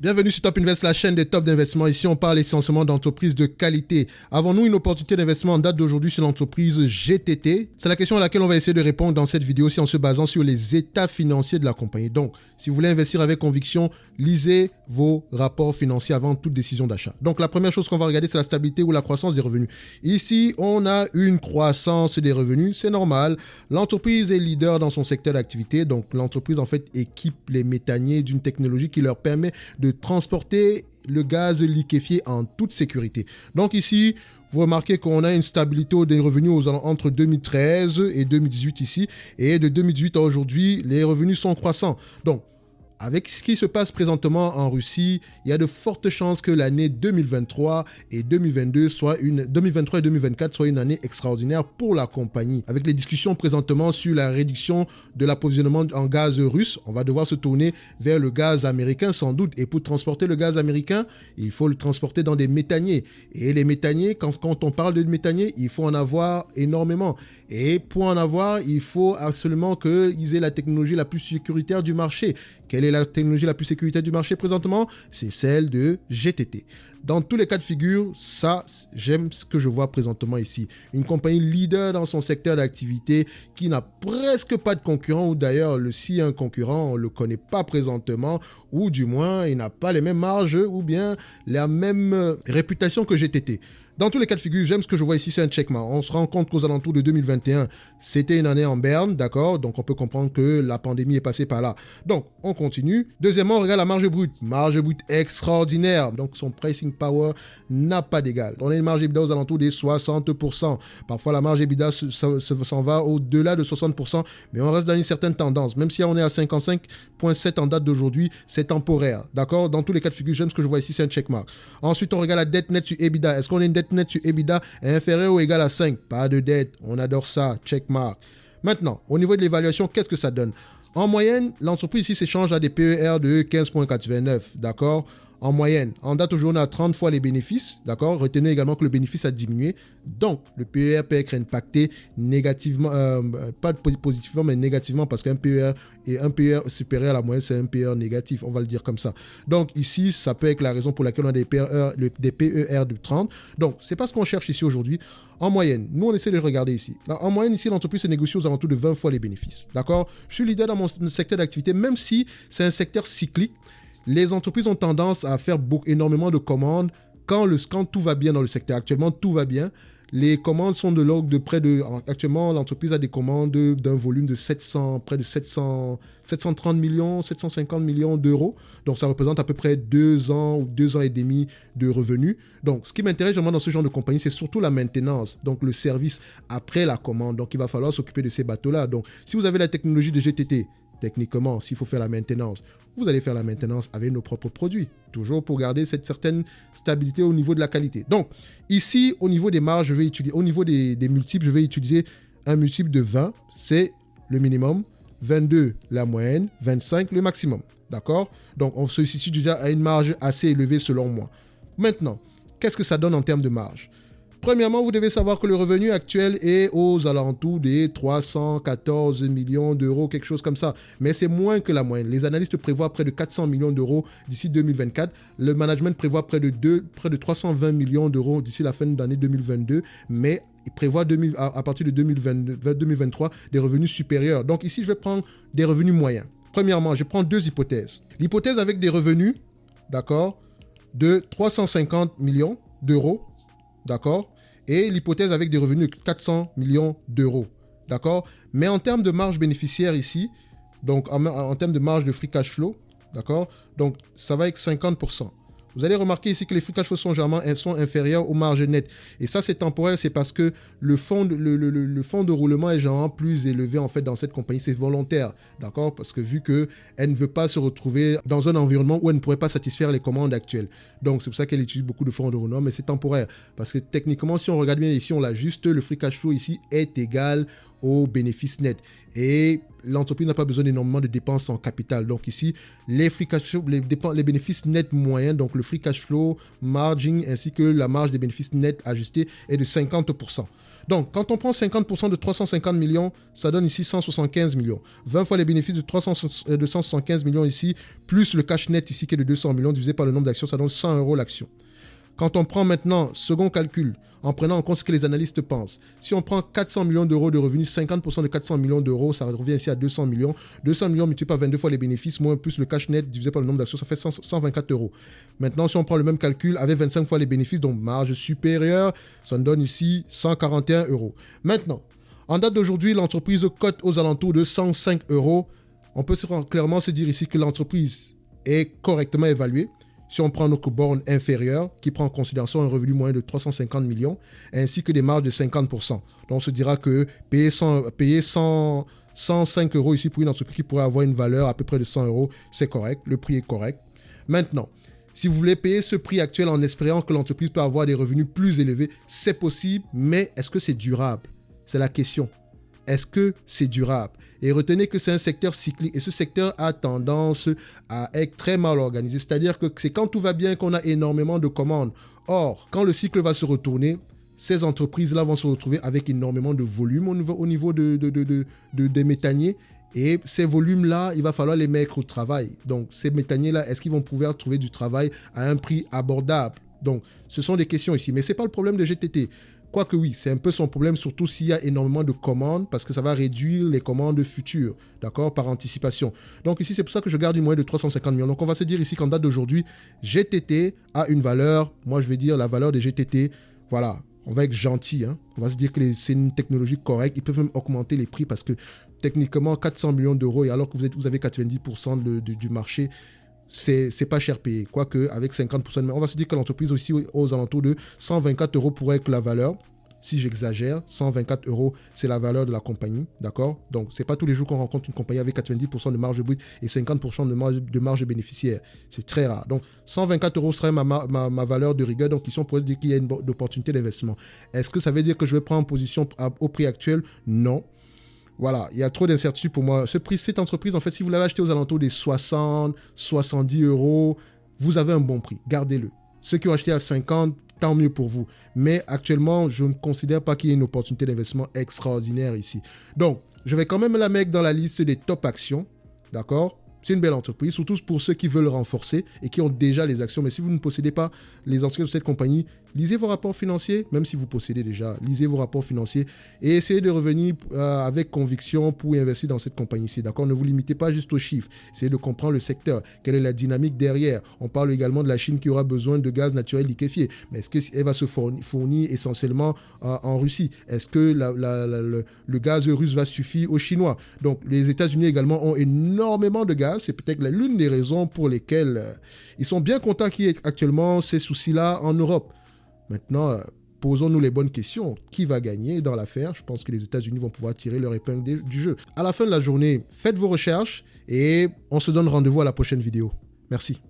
Bienvenue sur Top Invest, la chaîne des tops d'investissement. Ici, on parle essentiellement d'entreprises de qualité. Avons-nous une opportunité d'investissement en date d'aujourd'hui sur l'entreprise GTT? C'est la question à laquelle on va essayer de répondre dans cette vidéo en se basant sur les états financiers de la compagnie. Donc, si vous voulez investir avec conviction, lisez vos rapports financiers avant toute décision d'achat. Donc, la première chose qu'on va regarder, c'est la stabilité ou la croissance des revenus. Ici, on a une croissance des revenus, c'est normal. L'entreprise est leader dans son secteur d'activité. Donc, l'entreprise, en fait, équipe les méthaniers d'une technologie qui leur permet de transporter le gaz liquéfié en toute sécurité. Donc ici, vous remarquez qu'on a une stabilité des revenus entre 2013 et 2018 ici. Et de 2018 à aujourd'hui, les revenus sont croissants. Donc, avec ce qui se passe présentement en Russie, il y a de fortes chances que l'année 2023 et 2024 soit une année extraordinaire pour la compagnie. Avec les discussions présentement sur la réduction de l'approvisionnement en gaz russe, on va devoir se tourner vers le gaz américain sans doute. Et pour transporter le gaz américain, il faut le transporter dans des méthaniers. Et les méthaniers, quand on parle de méthaniers, il faut en avoir énormément. Et pour en avoir, il faut absolument qu'ils aient la technologie la plus sécuritaire du marché. Quelle est la technologie la plus sécuritaire du marché présentement? C'est celle de GTT. Dans tous les cas de figure, ça, j'aime ce que je vois présentement ici. Une compagnie leader dans son secteur d'activité qui n'a presque pas de concurrent, ou d'ailleurs, s'il y a un concurrent, on ne le connaît pas présentement, ou du moins, il n'a pas les mêmes marges, ou bien la même réputation que GTT. Dans tous les cas de figure, j'aime ce que je vois ici, c'est un checkmark. On se rend compte qu'aux alentours de 2021, c'était une année en berne, d'accord? Donc, on peut comprendre que la pandémie est passée par là. Donc, on continue. Deuxièmement, on regarde la marge brute. Marge brute extraordinaire. Donc, son pricing power n'a pas d'égal. On a une marge EBITDA aux alentours des 60%. Parfois, la marge EBITDA s'en va au-delà de 60%, mais on reste dans une certaine tendance. Même si on est à 55,7 en date d'aujourd'hui, c'est temporaire, d'accord? Dans tous les cas de figure, j'aime ce que je vois ici, c'est un checkmark. Ensuite, on regarde la dette nette sur EBITDA. Est-ce qu'on a une dette nette sur EBITDA inférieure ou égale à 5? Pas de dette. On adore ça. Checkmark. Maintenant, au niveau de l'évaluation, qu'est-ce que ça donne? En moyenne, l'entreprise ici s'échange à des PER de 15,89, d'accord? En moyenne, en date aujourd'hui, on a 30 fois les bénéfices, d'accord? Retenez également que le bénéfice a diminué. Donc, le PER peut être impacté négativement, pas positivement, mais négativement, parce qu'un PER et un PER supérieur à la moyenne, c'est un PER négatif, on va le dire comme ça. Donc, ici, ça peut être la raison pour laquelle on a des PER de 30. Donc, c'est pas ce qu'on cherche ici aujourd'hui. En moyenne, nous, on essaie de regarder ici. En moyenne, ici, l'entreprise se négocie aux alentours de 20 fois les bénéfices, d'accord? Je suis leader dans mon secteur d'activité, même si c'est un secteur cyclique. Les entreprises ont tendance à faire énormément de commandes quand tout va bien dans le secteur. Actuellement, tout va bien. Les commandes sont de l'ordre de près de... Actuellement, l'entreprise a des commandes d'un volume de près de 730 millions, 750 millions d'euros. Donc, ça représente à peu près 2 ans ou 2 ans et demi de revenus. Donc, ce qui m'intéresse vraiment dans ce genre de compagnie, c'est surtout la maintenance, donc le service après la commande. Donc, il va falloir s'occuper de ces bateaux-là. Donc, si vous avez la technologie de GTT, techniquement, s'il faut faire la maintenance, vous allez faire la maintenance avec nos propres produits, toujours pour garder cette certaine stabilité au niveau de la qualité. Donc, ici, au niveau des marges, au niveau des multiples, je vais utiliser un multiple de 20, c'est le minimum, 22 la moyenne, 25 le maximum, d'accord? Donc, on se situe déjà à une marge assez élevée selon moi. Maintenant, qu'est-ce que ça donne en termes de marge? Premièrement, vous devez savoir que le revenu actuel est aux alentours des 314 millions d'euros, quelque chose comme ça. Mais c'est moins que la moyenne. Les analystes prévoient près de 400 millions d'euros d'ici 2024. Le management prévoit près de 320 millions d'euros d'ici la fin de l'année 2022. Mais il prévoit à partir de 2023 des revenus supérieurs. Donc ici, je vais prendre des revenus moyens. Premièrement, je prends 2 hypothèses. L'hypothèse avec des revenus, d'accord, de 350 millions d'euros. D'accord? Et l'hypothèse avec des revenus de 400 millions d'euros. D'accord? Mais en termes de marge bénéficiaire ici, donc en termes de marge de free cash flow, d'accord? Donc, ça va être 50%. Vous allez remarquer ici que les free cash flow sont inférieurs aux marges nettes. Et ça, c'est temporaire, c'est parce que le fonds de roulement est généralement plus élevé en fait dans cette compagnie. C'est volontaire, d'accord? Parce que vu qu'elle ne veut pas se retrouver dans un environnement où elle ne pourrait pas satisfaire les commandes actuelles. Donc, c'est pour ça qu'elle utilise beaucoup de fonds de roulement, mais c'est temporaire. Parce que techniquement, si on regarde bien ici, on l'ajuste, le free cash flow ici est égal au bénéfice net. Et l'entreprise n'a pas besoin d'énormément de dépenses en capital. Donc ici, les free cash flow, les bénéfices nets moyens, donc le free cash flow, margin, ainsi que la marge des bénéfices nets ajustés est de 50%. Donc, quand on prend 50% de 350 millions, ça donne ici 175 millions. 20 fois les bénéfices de 175 millions ici, plus le cash net ici qui est de 200 millions divisé par le nombre d'actions, ça donne 100 € l'action. Quand on prend maintenant, second calcul, en prenant en compte ce que les analystes pensent, si on prend 400 millions d'euros de revenus, 50% de 400 millions d'euros, ça revient ici à 200 millions. 200 millions multiplié par 22 fois les bénéfices, moins plus le cash net divisé par le nombre d'actions, ça fait 124 €. Maintenant, si on prend le même calcul avec 25 fois les bénéfices, donc marge supérieure, ça nous donne ici 141 €. Maintenant, en date d'aujourd'hui, l'entreprise cote aux alentours de 105 €. On peut clairement se dire ici que l'entreprise est correctement évaluée. Si on prend notre borne inférieure, qui prend en considération un revenu moyen de 350 millions, ainsi que des marges de 50%. Donc on se dira que payer 105 € ici pour une entreprise qui pourrait avoir une valeur à peu près de 100 €, c'est correct, le prix est correct. Maintenant, si vous voulez payer ce prix actuel en espérant que l'entreprise peut avoir des revenus plus élevés, c'est possible, mais est-ce que c'est durable? C'est la question. Est-ce que c'est durable? Et retenez que c'est un secteur cyclique et ce secteur a tendance à être très mal organisé. C'est-à-dire que c'est quand tout va bien qu'on a énormément de commandes. Or, quand le cycle va se retourner, ces entreprises-là vont se retrouver avec énormément de volume au niveau des méthaniers. Et ces volumes-là, il va falloir les mettre au travail. Donc, ces méthaniers-là, est-ce qu'ils vont pouvoir trouver du travail à un prix abordable? Donc, ce sont des questions ici. Mais ce n'est pas le problème de GTT. Quoique oui, c'est un peu son problème, surtout s'il y a énormément de commandes, parce que ça va réduire les commandes futures, d'accord, par anticipation. Donc ici, c'est pour ça que je garde une moyenne de 350 millions. Donc on va se dire ici qu'en date d'aujourd'hui, GTT a une valeur, moi je vais dire la valeur des GTT, voilà, on va être gentil, hein. On va se dire que c'est une technologie correcte, ils peuvent même augmenter les prix parce que techniquement 400 millions d'euros, et alors que vous avez 90% du marché, c'est pas cher payé, quoique avec 50%, mais on va se dire que l'entreprise aussi aux alentours de 124 € pourrait être la valeur. Si j'exagère, 124 €, c'est la valeur de la compagnie, d'accord? Donc, c'est pas tous les jours qu'on rencontre une compagnie avec 90% de marge brute et 50% de marge bénéficiaire. C'est très rare. Donc, 124 € serait ma valeur de rigueur. Donc, ici, on pourrait se dire qu'il y a une opportunité d'investissement. Est-ce que ça veut dire que je vais prendre position au prix actuel? Non. Voilà, il y a trop d'incertitudes pour moi. Cette entreprise, en fait, si vous l'avez acheté aux alentours des 60, 70 €, vous avez un bon prix. Gardez-le. Ceux qui ont acheté à 50, tant mieux pour vous. Mais actuellement, je ne considère pas qu'il y ait une opportunité d'investissement extraordinaire ici. Donc, je vais quand même la mettre dans la liste des top actions. D'accord ? C'est une belle entreprise, surtout pour ceux qui veulent renforcer et qui ont déjà les actions. Mais si vous ne possédez pas les actions de cette compagnie, lisez vos rapports financiers, même si vous possédez déjà, lisez vos rapports financiers et essayez de revenir avec conviction pour investir dans cette compagnie-ci. D'accord ? Ne vous limitez pas juste aux chiffres. Essayez de comprendre le secteur, quelle est la dynamique derrière. On parle également de la Chine qui aura besoin de gaz naturel liquéfié. Mais est-ce qu'elle va se fournir essentiellement en Russie? Est-ce que le gaz russe va suffire aux Chinois? Donc, les États-Unis également ont énormément de gaz. C'est peut-être l'une des raisons pour lesquelles ils sont bien contents qu'il y ait actuellement ces soucis-là en Europe. Maintenant, posons-nous les bonnes questions. Qui va gagner dans l'affaire? Je pense que les États-Unis vont pouvoir tirer leur épingle du jeu. À la fin de la journée, faites vos recherches et on se donne rendez-vous à la prochaine vidéo. Merci.